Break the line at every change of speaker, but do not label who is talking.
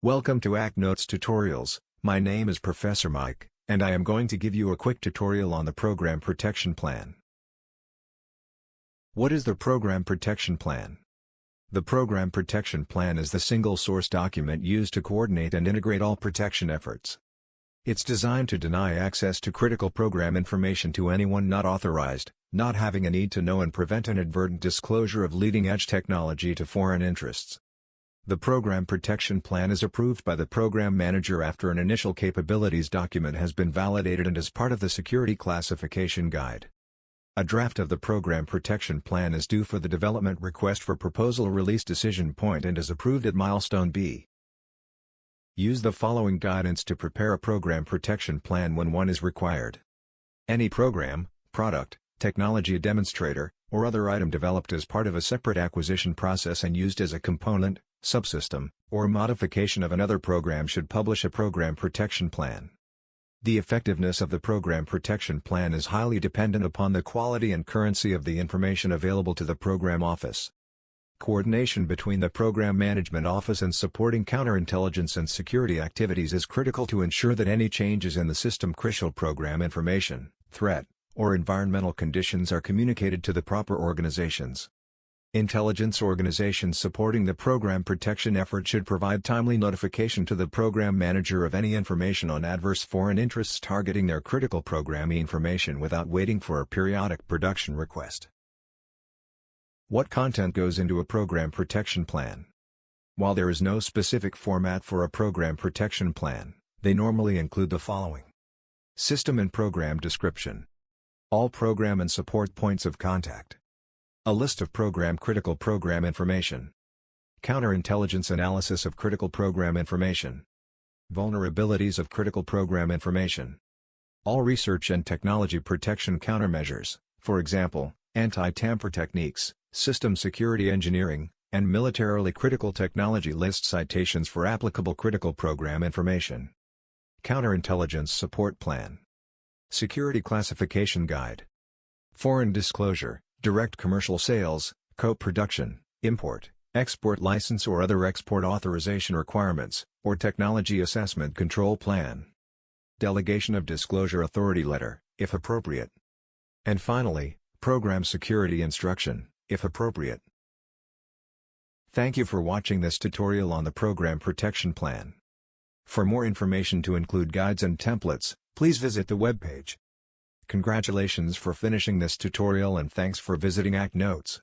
Welcome to ACT Notes Tutorials. My name is Professor Mike, and I am going to give you a quick tutorial on the Program Protection Plan. What is the Program Protection Plan? The Program Protection Plan is the single source document used to coordinate and integrate all protection efforts. It's designed to deny access to critical program information to anyone not authorized, not having a need to know, and prevent inadvertent disclosure of leading-edge technology to foreign interests. The Program Protection Plan is approved by the Program Manager after an initial capabilities document has been validated and is part of the Security Classification Guide. A draft of the Program Protection Plan is due for the Development Request for Proposal Release Decision Point and is approved at Milestone B. Use the following guidance to prepare a Program Protection Plan when one is required. Any program, product, technology demonstrator, or other item developed as part of a separate acquisition process and used as a component, subsystem, or modification of another program should publish a Program Protection Plan. The effectiveness of the Program Protection Plan is highly dependent upon the quality and currency of the information available to the Program Office. Coordination between the Program Management Office and supporting counterintelligence and security activities is critical to ensure that any changes in the system crucial program information, threat, or environmental conditions are communicated to the proper organizations. Intelligence organizations supporting the program protection effort should provide timely notification to the program manager of any information on adverse foreign interests targeting their critical program information without waiting for a periodic production request. What content goes into a program protection plan? While there is no specific format for a program protection plan, they normally include the following: system and program description, all program and support points of contact, a list of critical program information, counterintelligence analysis of critical program information, vulnerabilities of critical program information, all research and technology protection countermeasures, for example, anti-tamper techniques, system security engineering, and militarily critical technology list citations for applicable critical program information. Counterintelligence Support Plan. Security Classification Guide. Foreign disclosure, direct commercial sales, co-production, import, export license or other export authorization requirements, or technology assessment control plan. Delegation of disclosure authority letter, if appropriate. And finally, program security instruction, if appropriate. Thank you for watching this tutorial on the Program Protection Plan. For more information to include guides and templates, please visit the webpage. Congratulations for finishing this tutorial and thanks for visiting ACT Notes.